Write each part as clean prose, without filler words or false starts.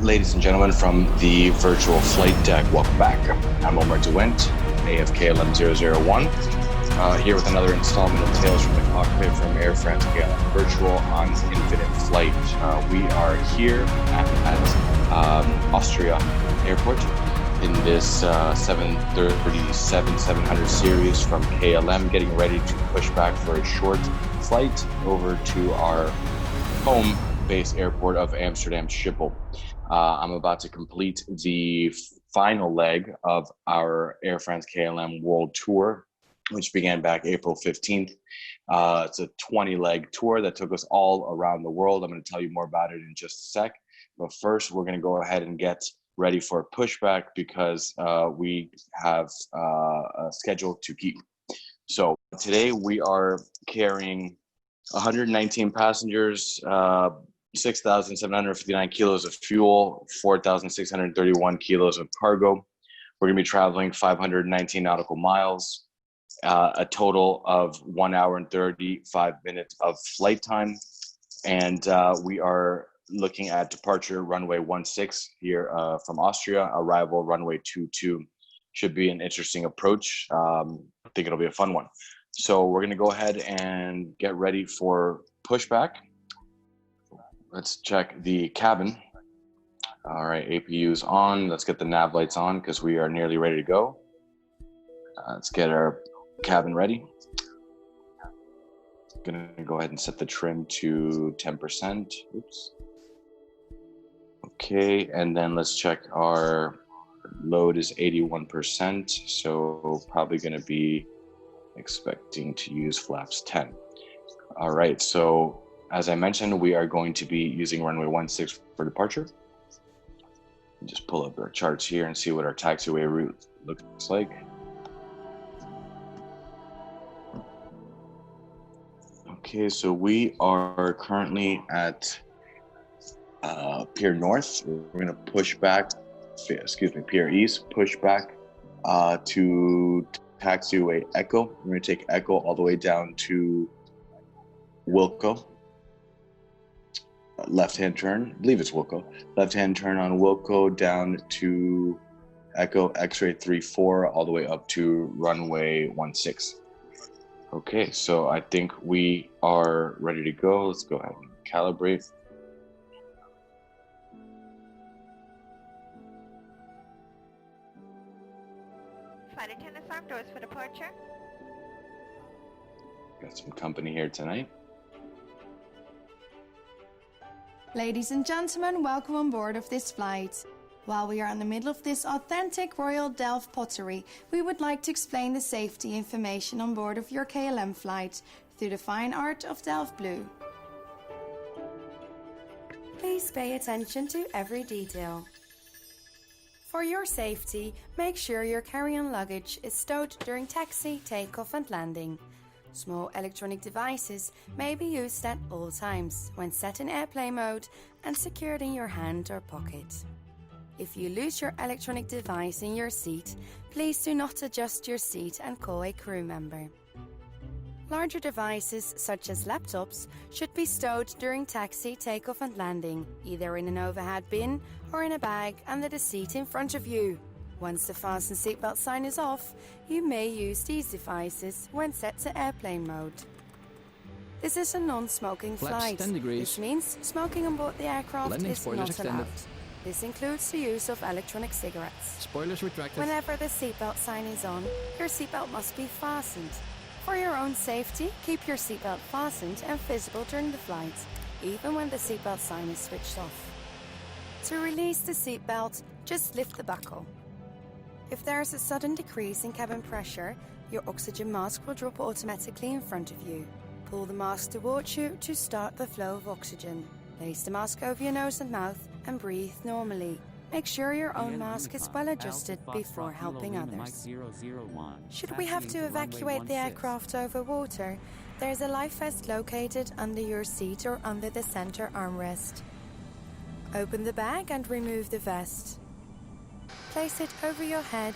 Ladies and gentlemen from the virtual flight deck, welcome back. I'm Omar DeWint, AFKLM 001, here with another installment of Tales from the Cockpit from Air France KLM Virtual on Infinite Flight. We are here at Austria Airport in this 737-700 series from KLM, getting ready to push back for a short flight over to our home base airport of Amsterdam Schiphol. I'm about to complete the final leg of our Air France KLM World Tour, which began back April 15th. It's a 20-leg tour that took us all around the world. I'm going to tell you more about it in just a sec. But first, we're going to go ahead and get ready for a pushback because we have a schedule to keep. So today we are carrying 119 passengers, 6,759 kilos of fuel, 4,631 kilos of cargo. We're going to be traveling 519 nautical miles, a total of 1 hour and 35 minutes of flight time. And we are looking at departure runway 16 here from Austria, arrival runway 22. Should be an interesting approach. I think it'll be a fun one. So we're going to go ahead and get ready for pushback. Let's check the cabin. All right, APU's on. Let's get the nav lights on because we are nearly ready to go. Let's get our cabin ready. Gonna go ahead and set the trim to 10%. Oops. Okay, and then let's check our load is 81%. So probably gonna be expecting to use flaps 10. All right, so as I mentioned, we are going to be using runway 16 for departure. Just pull up our charts here and see what our taxiway route looks like. Okay, so we are currently at Pier North. We're gonna push back, Pier East, push back to taxiway Echo. We're gonna take Echo all the way down to Wilco. Left-hand turn, I believe it's Wilco. Left-hand turn on Wilco down to Echo X-ray 34 all the way up to runway 16. Okay, so I think we are ready to go. Let's go ahead and calibrate. Flight attendant farm doors for departure. Got some company here tonight. Ladies and gentlemen, welcome on board of this flight. While we are in the middle of this authentic Royal Delft pottery, we would like to explain the safety information on board of your KLM flight through the fine art of Delft blue. Please pay attention to every detail. For your safety, make sure your carry-on luggage is stowed during taxi, takeoff and landing. Small electronic devices may be used at all times when set in airplane mode and secured in your hand or pocket. If you lose your electronic device in your seat, please do not adjust your seat and call a crew member. Larger devices, such as laptops, should be stowed during taxi, takeoff and landing, either in an overhead bin or in a bag under the seat in front of you. Once the fasten seatbelt sign is off, you may use these devices when set to airplane mode. This is a non-smoking flight. 10 degrees. This means smoking on board the aircraft Landing is spoilers not extended. allowed. This includes the use of electronic cigarettes. Spoilers retracted. Whenever the seatbelt sign is on, your seatbelt must be fastened. For your own safety, keep your seatbelt fastened and visible during the flight, even when the seatbelt sign is switched off. To release the seatbelt, just lift the buckle. If there is a sudden decrease in cabin pressure, your oxygen mask will drop automatically in front of you. Pull the mask towards you to start the flow of oxygen. Place the mask over your nose and mouth and breathe normally. Make sure your own mask is well adjusted before helping others. Should we have to evacuate the aircraft over water, there is a life vest located under your seat or under the center armrest. Open the bag and remove the vest. Place it over your head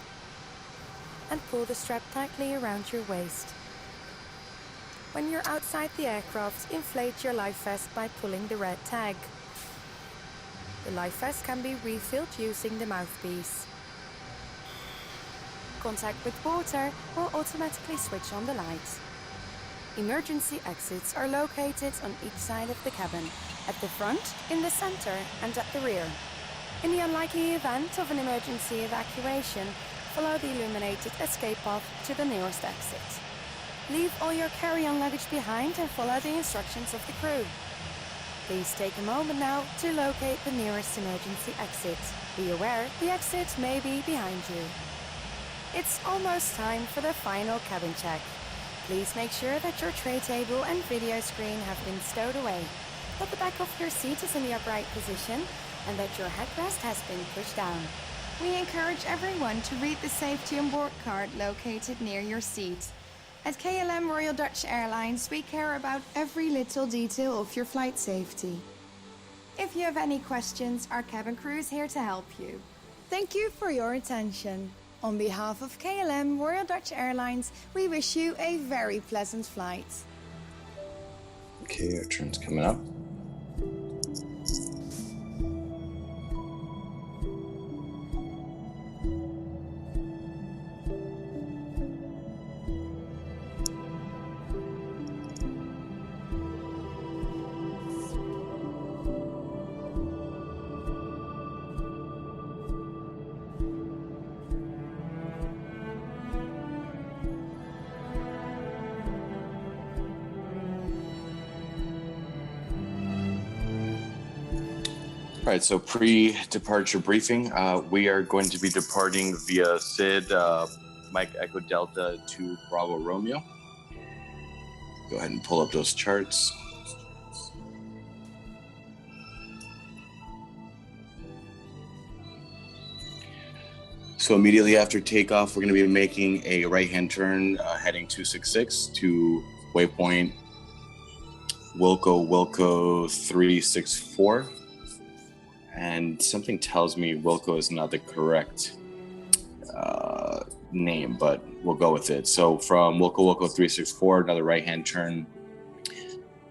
and pull the strap tightly around your waist. When you're outside the aircraft, inflate your life vest by pulling the red tag. The life vest can be refilled using the mouthpiece. Contact with water will automatically switch on the lights. Emergency exits are located on each side of the cabin, at the front, in the center, and at the rear. In the unlikely event of an emergency evacuation, follow the illuminated escape path to the nearest exit. Leave all your carry-on luggage behind and follow the instructions of the crew. Please take a moment now to locate the nearest emergency exit. Be aware the exit may be behind you. It's almost time for the final cabin check. Please make sure that your tray table and video screen have been stowed away, that the back of your seat is in the upright position, and that your headrest has been pushed down. We encourage everyone to read the safety on board card located near your seat. At KLM Royal Dutch Airlines, we care about every little detail of your flight safety. If you have any questions, our cabin crew is here to help you. Thank you for your attention. On behalf of KLM Royal Dutch Airlines, we wish you a very pleasant flight. Okay, our turn's coming up. All right, so pre-departure briefing. We are going to be departing via SID, Mike Echo Delta to Bravo Romeo. Go ahead and pull up those charts. So immediately after takeoff, we're going to be making a right-hand turn heading 266 to waypoint Wilco 364. And something tells me Wilco is not the correct name, but we'll go with it. So from Wilco 364, another right-hand turn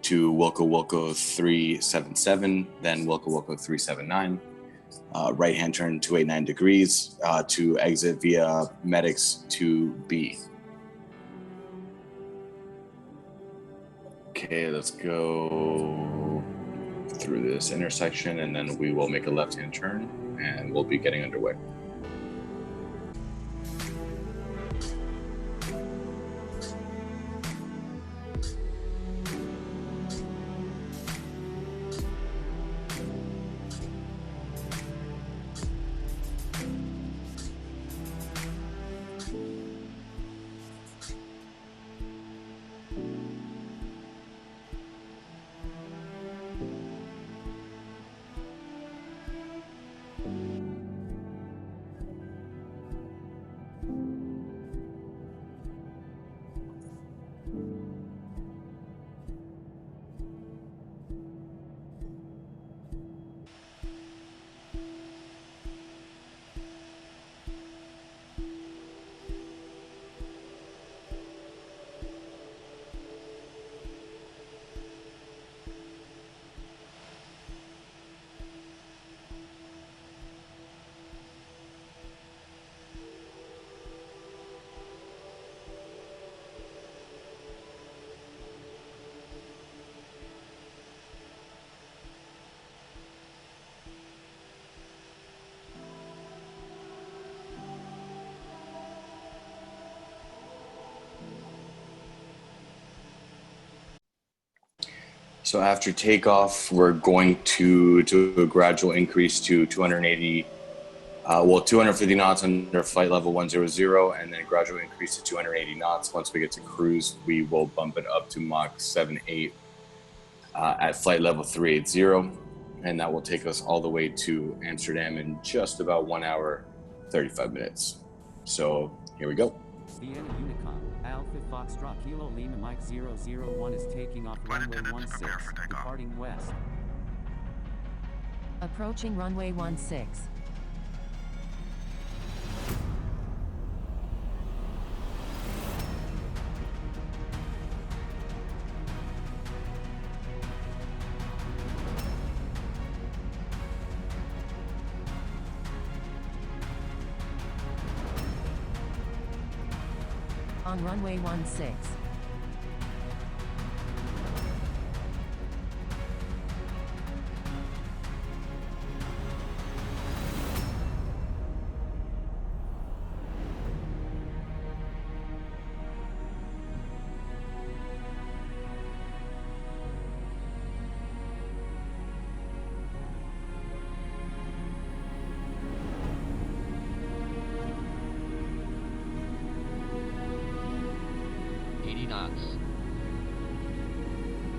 to Wilco 377, then Wilco 379, right-hand turn 289 degrees to exit via Medics 2B. Okay, let's go through this intersection and then we will make a left-hand turn and we'll be getting underway. So after takeoff, we're going to do a gradual increase to 250 knots under flight level 100, and then a gradual increase to 280 knots. Once we get to cruise, we will bump it up to Mach 7.8 at flight level 380, and that will take us all the way to Amsterdam in just about 1 hour, 35 minutes. So here we go. Vienna Unicom, Alpha Foxtrot Kilo Lima Mike 001 is taking off runway 16, departing west. Approaching runway 16. on runway 16. Knots.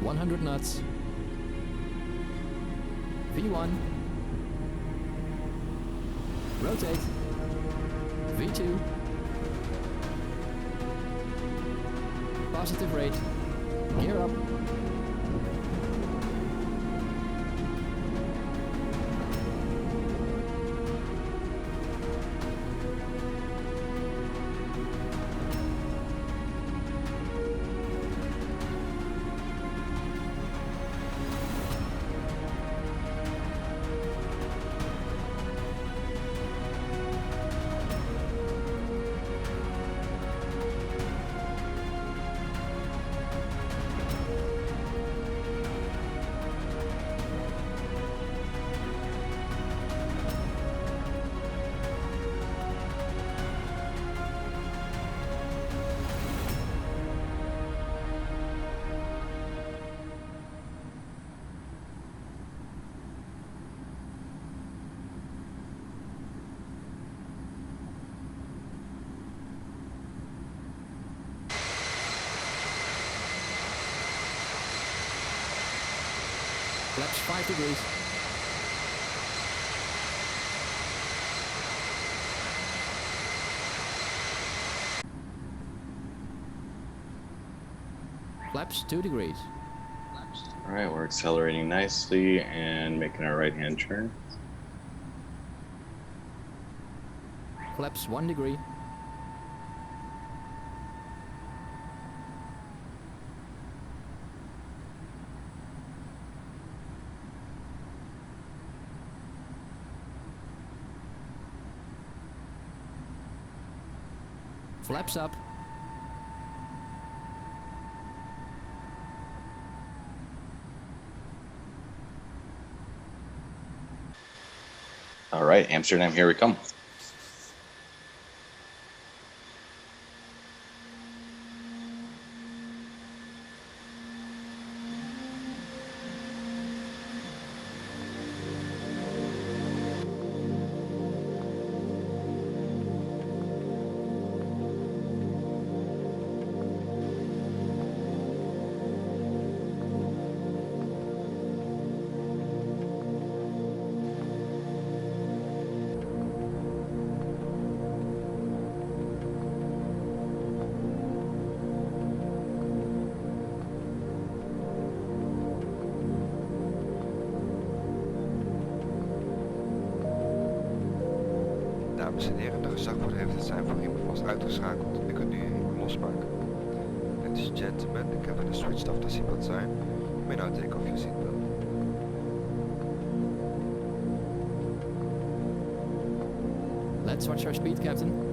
100 knots. V1. Rotate. V2. Positive rate. Gear up. Flaps 5 degrees. Flaps 2 degrees. All right, we're accelerating nicely and making our right-hand turn. Flaps 1 degree. Flaps up. All right, Amsterdam, here we come. Dames en heren, de gezagvoerder heeft het zijn riem vast uitgeschakeld. U kunt nu uw losmaken. Ladies and gentlemen, the cabin is switched off the seatbelt sign. You may now take off your seatbelt. Let's watch our speed, Captain.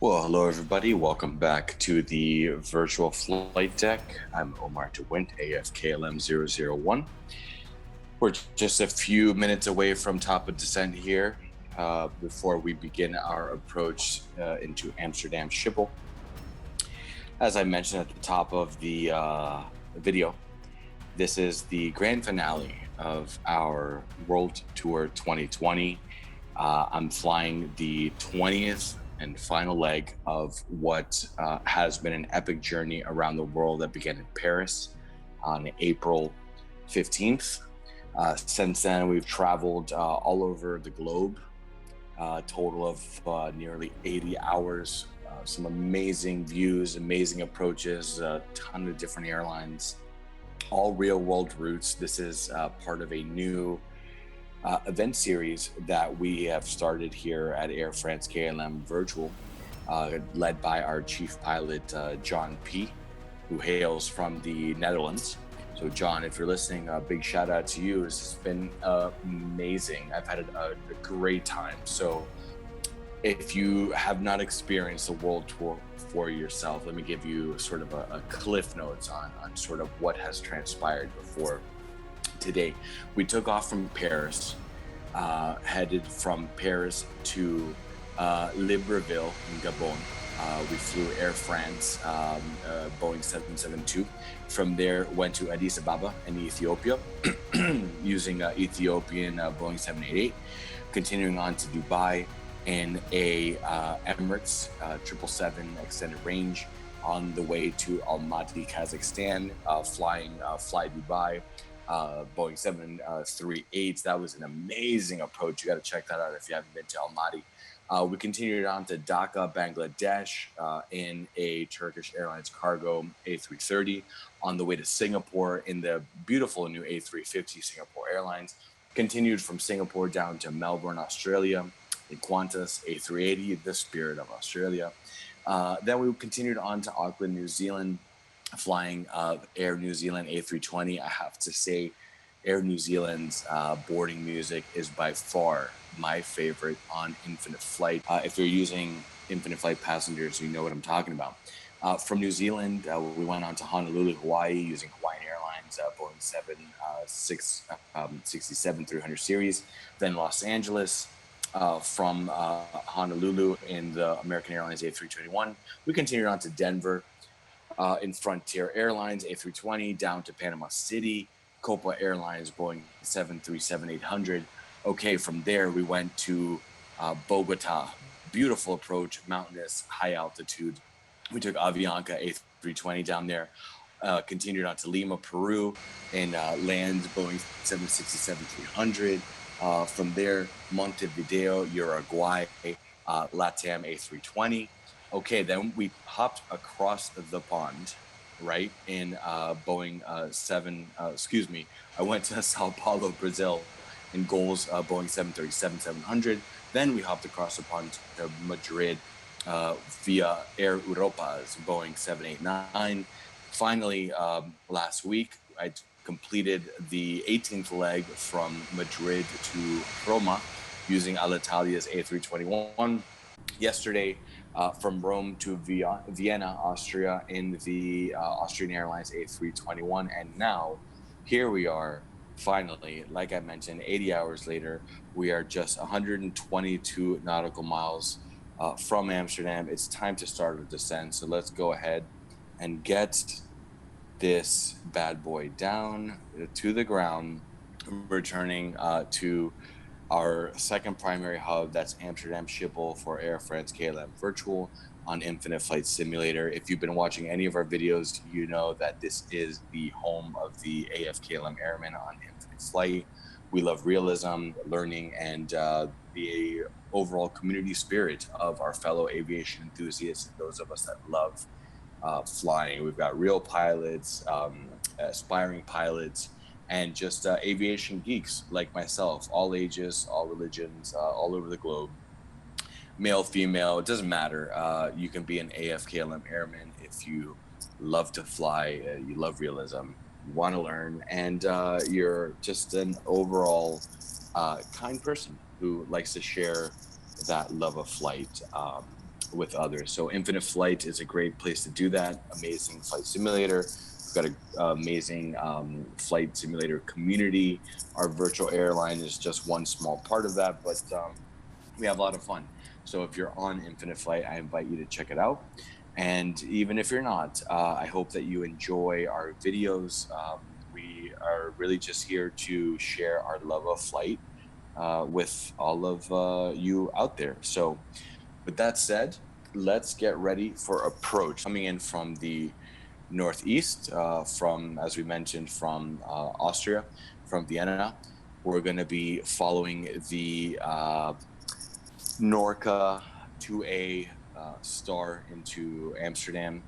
Well, hello everybody. Welcome back to the virtual flight deck. I'm Omar DeWint, AFKLM 001. We're just a few minutes away from top of descent here before we begin our approach into Amsterdam Schiphol. As I mentioned at the top of the video, this is the grand finale of our World Tour 2020. I'm flying the 20th and final leg of what has been an epic journey around the world that began in Paris on April 15th. Since then, we've traveled all over the globe, a total of nearly 80 hours, some amazing views, amazing approaches, a ton of different airlines, all real world routes. This is part of a new event series that we have started here at Air France KLM Virtual, led by our chief pilot, John P., who hails from the Netherlands. So John, if you're listening, a big shout out to you. It's been amazing. I've had a great time. So if you have not experienced the World Tour for yourself, let me give you sort of a cliff notes on sort of what has transpired before today. We took off from Paris, headed from Paris to Libreville in Gabon. We flew Air France, Boeing 772. From there, went to Addis Ababa in Ethiopia, using Ethiopian Boeing 788. Continuing on to Dubai in a Emirates 777 extended range, on the way to Almaty, Kazakhstan, flying Fly Dubai. Boeing 738. That was an amazing approach. You got to check that out if you haven't been to Almaty. We continued on to Dhaka, Bangladesh, in a Turkish Airlines cargo A330, on the way to Singapore in the beautiful new A350 Singapore Airlines. Continued from Singapore down to Melbourne, Australia, in Qantas A380, the Spirit of Australia. Then we continued on to Auckland, New Zealand, flying Air New Zealand A320. I have to say, Air New Zealand's boarding music is by far my favorite on Infinite Flight. If you're using Infinite Flight passengers, you know what I'm talking about. From New Zealand, we went on to Honolulu, Hawaii, using Hawaiian Airlines, Boeing 767-300 series. Then Los Angeles, from Honolulu in the American Airlines A321. We continued on to Denver, in Frontier Airlines A320, down to Panama City, Copa Airlines Boeing 737-800. Okay, from there we went to Bogota. Beautiful approach, mountainous, high altitude. We took Avianca A320 down there, continued on to Lima, Peru, and land Boeing 767-300. From there, Montevideo, Uruguay, LATAM A320. Okay, then we hopped across the pond, right, in Boeing I went to Sao Paulo, Brazil, in Goals Boeing 737-700. Then we hopped across the pond to Madrid via Air Europa's Boeing 789. Finally, last week, I completed the 18th leg from Madrid to Roma using Alitalia's A321. Yesterday, from Rome to Vienna, Austria, in the Austrian Airlines A321. And now, here we are, finally, like I mentioned, 80 hours later, we are just 122 nautical miles from Amsterdam. It's time to start our descent. So let's go ahead and get this bad boy down to the ground, returning to our second primary hub, that's Amsterdam Schiphol for Air France KLM Virtual on Infinite Flight Simulator. If you've been watching any of our videos, you know that this is the home of the AFKLM Airmen on Infinite Flight. We love realism, learning, and the overall community spirit of our fellow aviation enthusiasts and those of us that love flying. We've got real pilots, aspiring pilots, and just aviation geeks like myself, all ages, all religions, all over the globe. Male, female, it doesn't matter. You can be an AFKLM airman if you love to fly, you love realism, you want to learn, and you're just an overall kind person who likes to share that love of flight with others. So Infinite Flight is a great place to do that. Amazing flight simulator. We've got an amazing flight simulator community. Our virtual airline is just one small part of that, but we have a lot of fun. So if you're on Infinite Flight, I invite you to check it out. And even if you're not, I hope that you enjoy our videos. We are really just here to share our love of flight with all of you out there. So with that said, let's get ready for approach. Coming in from the northeast, from, as we mentioned, from Austria, from Vienna, we're going to be following the Norca 2A star into Amsterdam,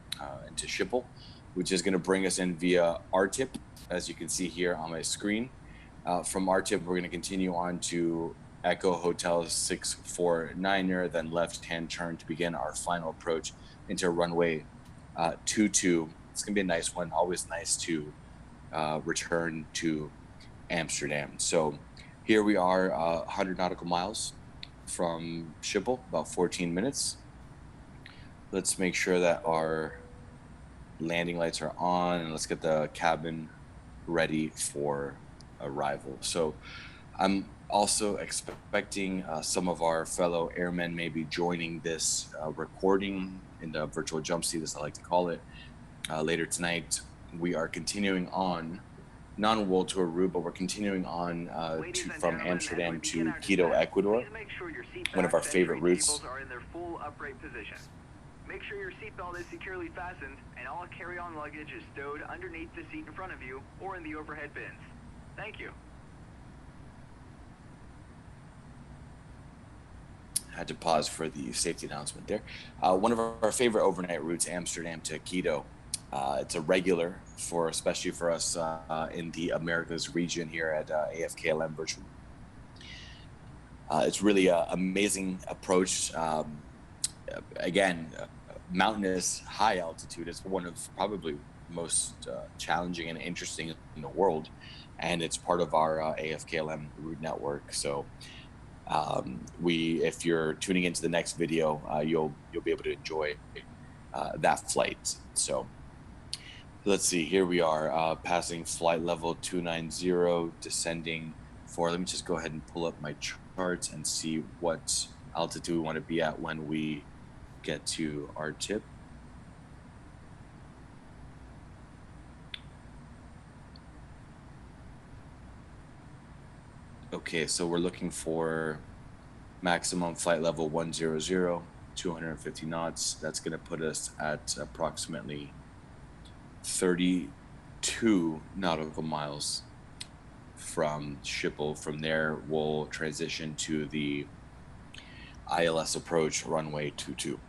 into Schiphol, which is going to bring us in via RTIP, as you can see here on my screen. From RTIP, we're going to continue on to Echo Hotel 649er, then left-hand turn to begin our final approach into runway 22. It's going to be a nice one. Always nice to return to Amsterdam. So here we are, 100 nautical miles from Schiphol, about 14 minutes. Let's make sure that our landing lights are on, and let's get the cabin ready for arrival. So I'm also expecting some of our fellow airmen may be joining this recording in the virtual jump seat, as I like to call it, later tonight. We are continuing on, non-World Tour route, but we're continuing on from Amsterdam to Quito, Ecuador, one of our favorite routes. Make sure your seatbelt is securely fastened and all carry-on luggage is stowed underneath the seat in front of you or in the overhead bins. Thank you. Had to pause for the safety announcement there. One of our favorite overnight routes, Amsterdam to Quito. It's a regular for, especially for us in the Americas region here at AFKLM Virtual. It's really an amazing approach. Again, mountainous, high altitude is one of probably most challenging and interesting in the world, and it's part of our AFKLM route network. So if you're tuning into the next video, you'll be able to enjoy that flight. So let's see, here we are, passing flight level 290, descending for, let me just go ahead and pull up my charts and see what altitude we want to be at when we get to our tip. Okay, so we're looking for maximum flight level 100, 250 knots. That's going to put us at approximately 32 nautical miles from Schiphol. From there, we'll transition to the ILS approach, runway 22.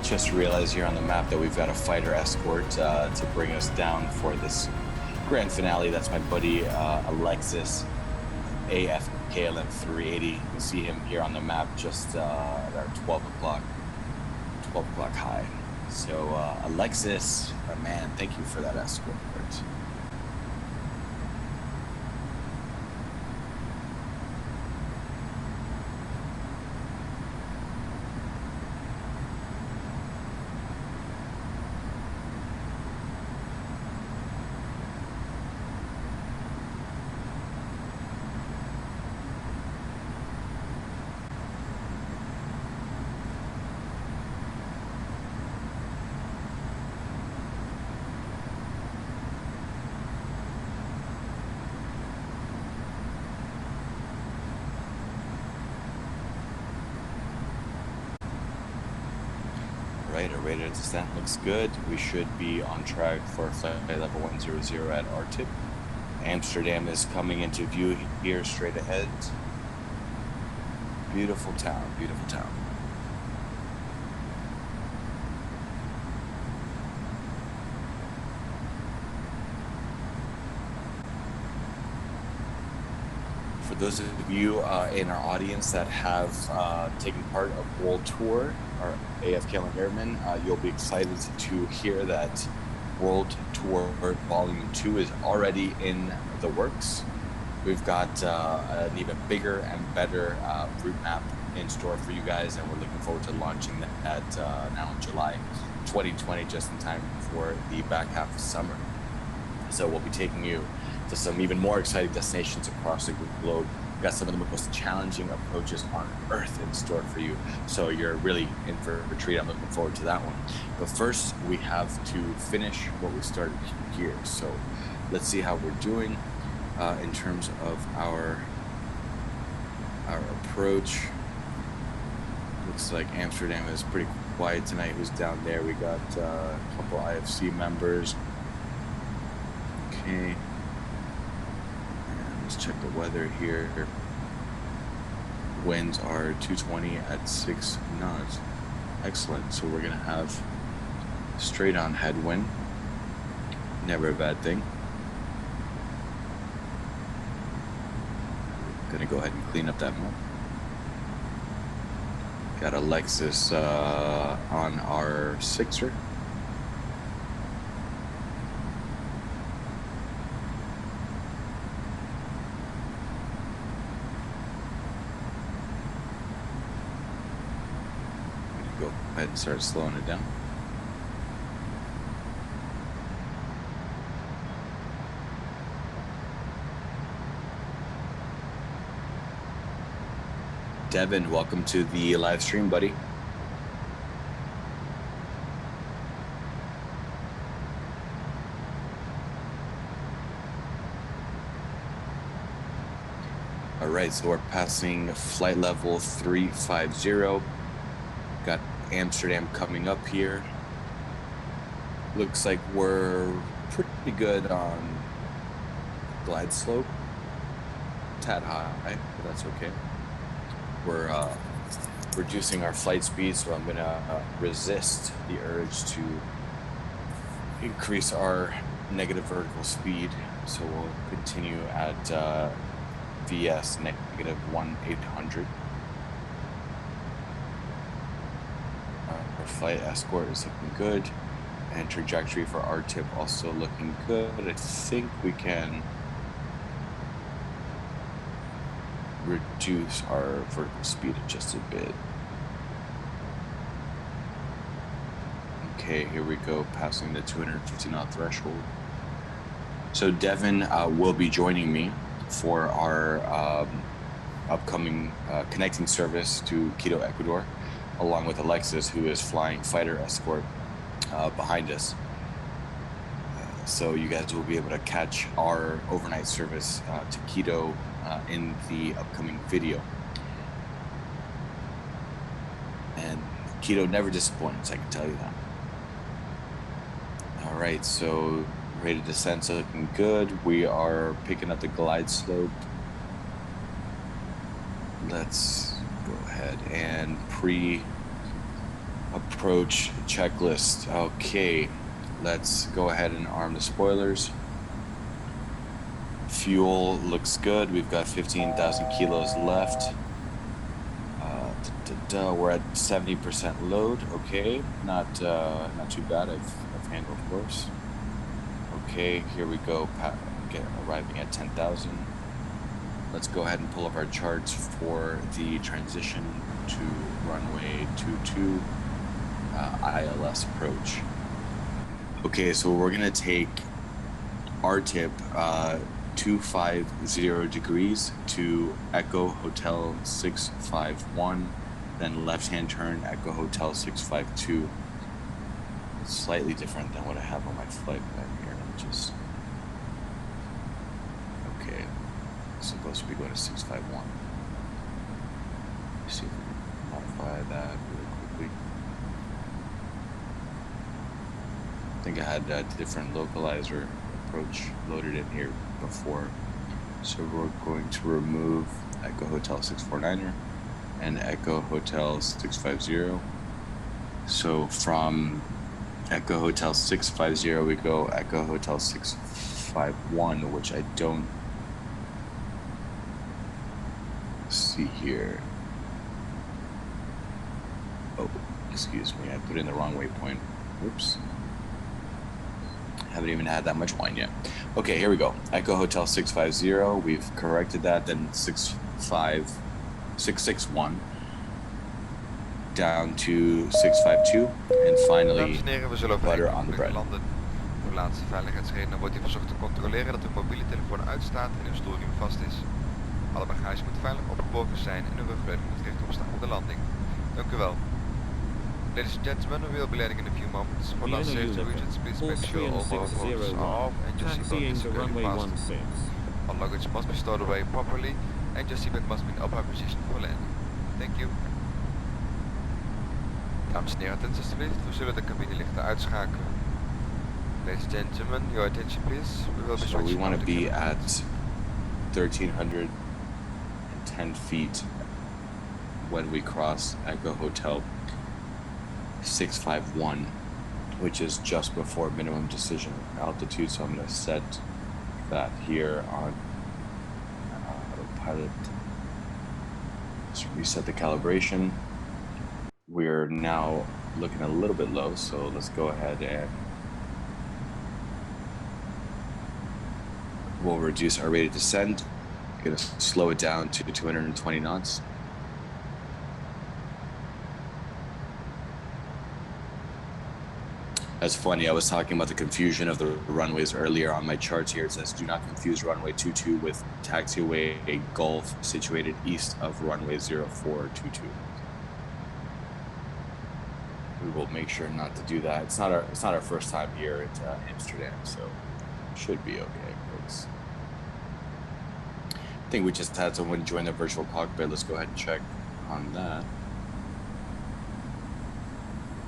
just realized here on the map that we've got a fighter escort to bring us down for this grand finale. That's my buddy Alexis, AFKLM 380. You can see him here on the map just at our 12 o'clock high. So Alexis, my man, thank you for that escort. Right, our radar descent looks good. We should be on track for flight level 100 at our tip. Amsterdam is coming into view here straight ahead. Beautiful town, beautiful town. For those of you in our audience that have taken part of World Tour, our AFKLM Airmen, you'll be excited to hear that World Tour Volume 2 is already in the works. We've got an even bigger and better route map in store for you guys, and we're looking forward to launching that now in July 2020, just in time for the back half of summer. So we'll be taking you to some even more exciting destinations across the globe. We've got some of the most challenging approaches on Earth in store for you. So you're really in for a treat. I'm looking forward to that one. But first, we have to finish what we started here. So let's see how we're doing in terms of our approach. Looks like Amsterdam is pretty quiet tonight. Who's down there? We got a couple IFC members. Okay. Let's check the weather here. Winds are 220 at 6 knots. Excellent. So we're going to have straight on headwind. Never a bad thing. Going to go ahead and clean up that map. Got Alexis on our 6er. Go ahead and start slowing it down. Devin, welcome to the live stream, buddy. All right, so we're passing flight level 350. Got Amsterdam coming up here. Looks like we're pretty good on glide slope. Tad high, but that's okay. We're reducing our flight speed, so I'm gonna resist the urge to increase our negative vertical speed. So we'll continue at VS negative 1800. Our flight escort is looking good, and trajectory for our tip also looking good. I think we can reduce our vertical speed just a bit. Okay, here we go, passing the 250 knot threshold. So Devin will be joining me for our upcoming connecting service to Quito, Ecuador, along with Alexis, who is flying fighter escort behind us. So you guys will be able to catch our overnight service to Quito in the upcoming video. And Quito never disappoints, I can tell you that. All right, so rate of descent's looking good. We are picking up the glide slope. Let's go ahead and approach checklist. Okay, let's go ahead and arm the spoilers. Fuel looks good. We've got 15,000 kilos left. We're at 70% load. Okay, not too bad. I've handled worse. Okay, here we go. Arriving at 10,000. Let's go ahead and pull up our charts for the transition to runway 22 ILS approach. Okay, so we're gonna take RTIP 250 degrees to Echo Hotel 651, then left-hand turn Echo Hotel 652. It's slightly different than what I have on my flight plan here. Let me just, okay, it's supposed to be going to 651. Let's see if we can modify that really quickly. I think I had a different localizer approach loaded in here before. So we're going to remove Echo Hotel 649er and Echo Hotel 650. So from Echo Hotel 650 we go Echo Hotel 651, which I don't see here. Oh, excuse me, I put in the wrong waypoint. Oops. Haven't even had that much wine yet. Okay, here we go. Echo Hotel 650. We've corrected that. Then 661 down to 652, and finally Dames en heren, we zullen butter overheen on the bread. landen. Voor de laatste veiligheidsredenen wordt hier verzocht te controleren dat uw mobiele telefoon uitstaat en uw stoelriem vast is. Alle bagage moet veilig opgeborgen zijn en uw rugleuning moet rechtop staan op de landing. Dank u wel. Ladies and gentlemen, we will be landing in a few moments. For last Vienna safety Unit, reasons, please full make sure all mobile phones are 3601, off and your seatbelt taxiing is to securely runway fastened. 16. All luggage must be stored away properly and your seatbelt must be in upright position for landing. Thank you. Dames en heren, attentie alstublieft. We zullen de cabinelichten uitschakelen. Ladies and gentlemen, your attention please. We will be So we switching want off to the be cabin at lights. 1,310 feet when we cross Echo Hotel 651, which is just before minimum decision altitude. So I'm going to set that here on autopilot. Let's reset the calibration. We're now looking a little bit low, so let's go ahead and we'll reduce our rate of descent. Gonna slow it down to 220 knots. That's funny, I was talking about the confusion of the runways earlier on my charts here. It says, do not confuse runway 22 with taxiway Gulf situated east of runway 0422. We will make sure not to do that. It's not our first time here at Amsterdam, so should be okay, folks. I think we just had someone join the virtual cockpit. Let's go ahead and check on that.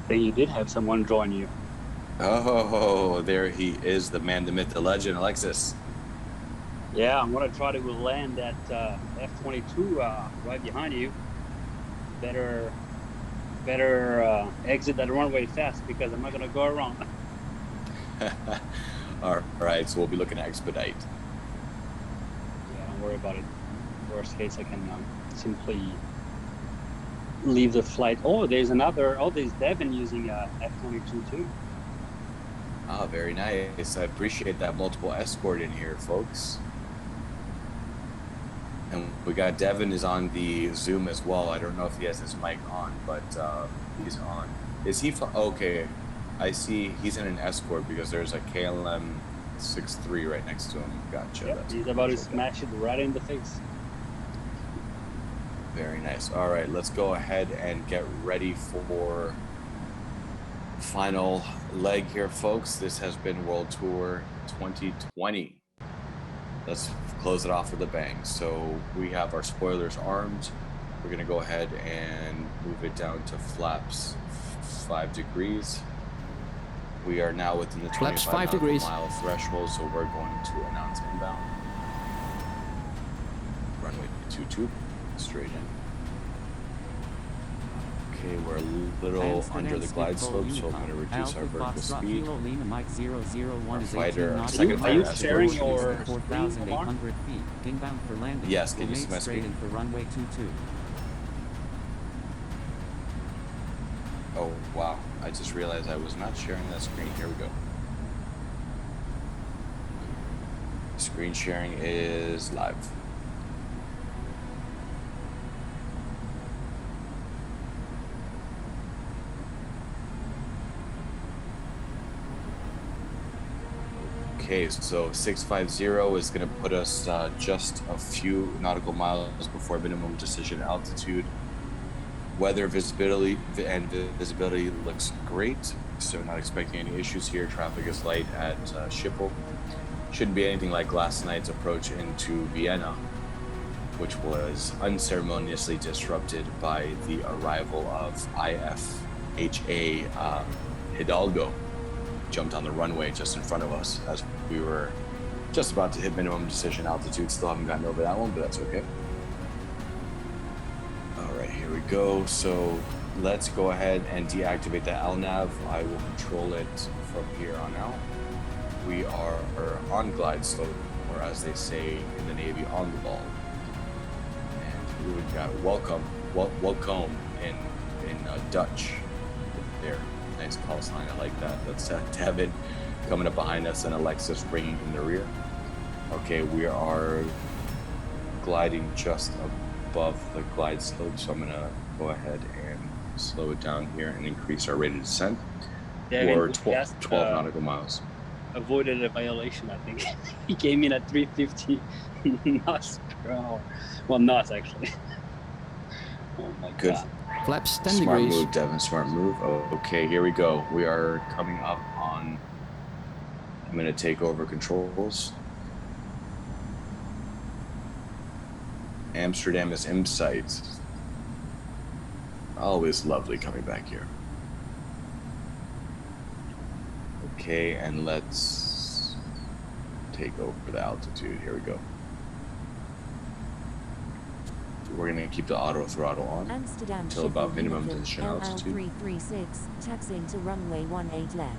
Then you did have someone join you. Oh, there he is, the man, the myth, the legend, Alexis. Yeah, I'm gonna try to land that F-22 right behind you. Better exit that runway fast because I'm not gonna go around. All right, so we'll be looking to expedite. Yeah, don't worry about it. Worst case, I can simply leave the flight. Oh, there's another. Oh, there's Devin using F-22 too. Ah, very nice. I appreciate that multiple escort in here, folks. And we got Devin is on the Zoom as well. I don't know if he has his mic on, but he's on. Is he? Okay, I see he's in an escort because there's a KLM 63 right next to him. Gotcha. Yep, he's about to smash it right in the face. Very nice. All right, let's go ahead and get ready for final leg here, folks. This has been World Tour 2020. Let's close it off with a bang. So we have our spoilers armed. We're gonna go ahead and move it down to flaps 5 degrees. We are now within the Flaps 5 25 degrees. mile threshold, so we're going to announce inbound. Runway 22, straight in. Okay, we're a little Amsterdam under the glide Schiphol slope, so I'm Unicom. going to reduce Alpha our vertical Foxtrot speed. Kilo Lima Mike 001 Our is fighter, 18 our nautical second Are fighter you miles. sharing escort your is there. 4,800 feet. Inbound for landing. Yes, can you Remain see my straight screen? in for runway 22. Oh, wow. I just realized I was not sharing that screen. Here we go. Screen sharing is live. Okay, so 650 is going to put us just a few nautical miles before minimum decision altitude. Weather visibility looks great, so not expecting any issues here. Traffic is light at Schiphol. Shouldn't be anything like last night's approach into Vienna, which was unceremoniously disrupted by the arrival of IFHA Hidalgo. Jumped on the runway just in front of us as we were just about to hit minimum decision altitude. Still haven't gotten over that one, but that's okay. All right, here we go. So let's go ahead and deactivate the LNAV. I will control it from here on out. We are on glide slope, or as they say in the Navy, on the ball. And we've got welcome in Dutch there. Nice call sign, I like that. That's Devin coming up behind us and Alexis bringing in the rear. Okay, we are gliding just above the glide slope, so I'm gonna go ahead and slow it down here and increase our rate of descent for 12 nautical miles. Avoided a violation, I think. He came in at 350 knots per hour. Well, knots actually. Oh my Good. god. Flaps 10 Smart degrees. move, Devin. Smart move. Oh, okay, here we go. We are coming up on. I'm going to take over controls. Amsterdam is in sight. Always lovely coming back here. Okay, and let's take over the altitude. Here we go. We're going to keep the auto throttle on Amsterdam until about Schiphol minimum United, decision altitude. LL336, taxiing to runway 18 left.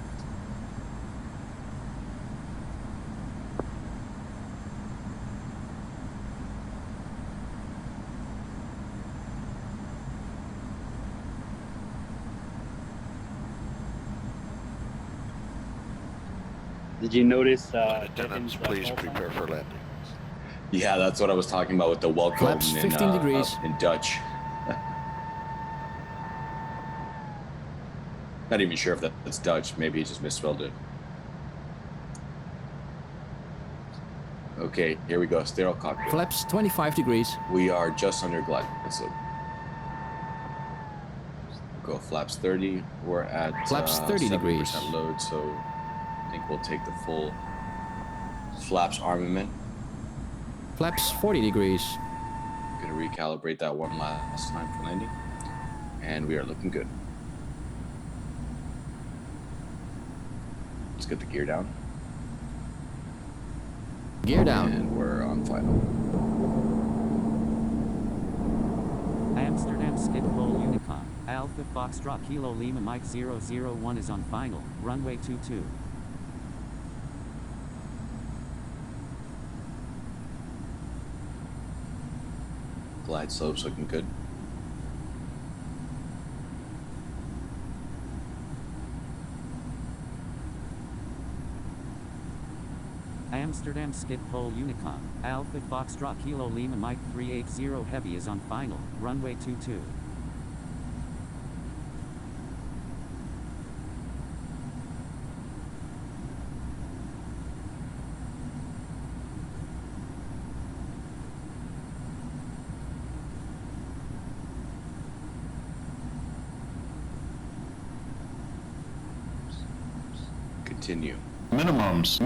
Did you notice Attendants, please prepare for landing. Yeah, that's what I was talking about with the welcome Flaps in, 15 degrees. in Dutch. Not even sure if that's Dutch. Maybe he just misspelled it. Okay, here we go. Sterile cockpit. Flaps 25 degrees. We are just under glide slope. Go flaps 30. We're at Flaps 30 degrees. 70% load, so I think we'll take the full flaps armament. Flaps 40 degrees. Gonna recalibrate that one last time for landing, and we are looking good. Let's get the gear down. Gear down. And we're on final. Amsterdam Schiphol Unicom. Alpha Foxtrot Kilo Lima Mike 001 is on final. Runway 22. Glide slope's looking good. Amsterdam Schiphol Unicom. Alpha Foxtrot Kilo Lima Mike 380 Heavy is on final. Runway 22. Continue. Minimums.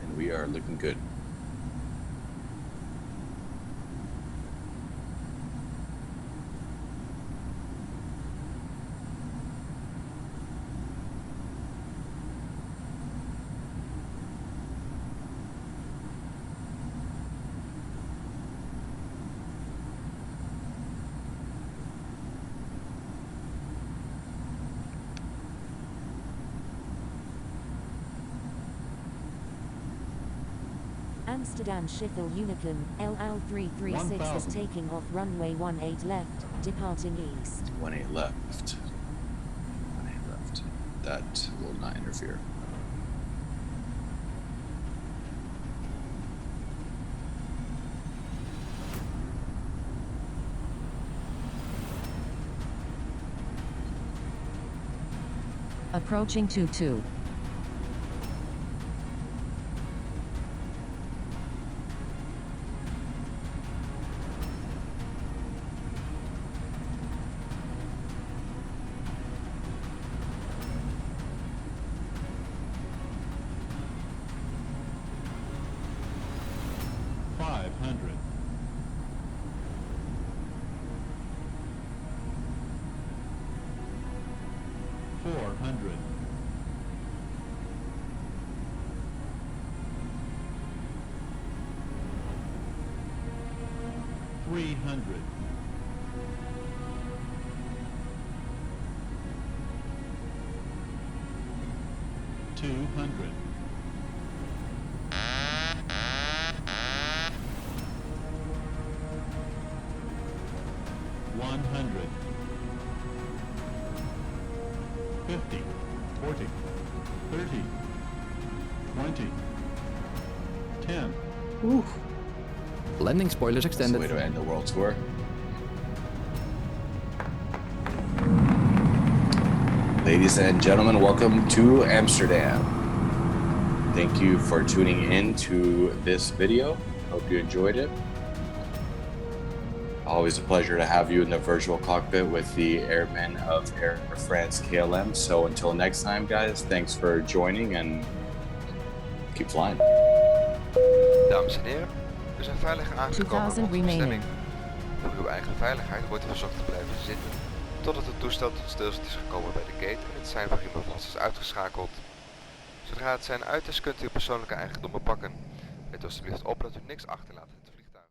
And we are looking good. Amsterdam Schiphol Unicum, LL336 is taking off runway 18 left, departing east. 18 left. 18 left. That will not interfere. Approaching 22. Landing spoilers That's the extended. way to end the world tour. Ladies and gentlemen, welcome to Amsterdam. Thank you for tuning in to this video. Hope you enjoyed it. Always a pleasure to have you in the virtual cockpit with the airmen of Air France KLM. So until next time, guys, thanks for joining and keep flying. Dames en heren, we zijn veilig aangekomen op 2000 onze bestemming. remaining. Voor uw eigen veiligheid wordt u verzocht te blijven zitten totdat het toestel tot stilstand is gekomen bij de gate en het seinbagien vast is uitgeschakeld. Zodra het sein uit is, kunt u uw persoonlijke eigendommen pakken. Let alsjeblieft op dat u niks achterlaat.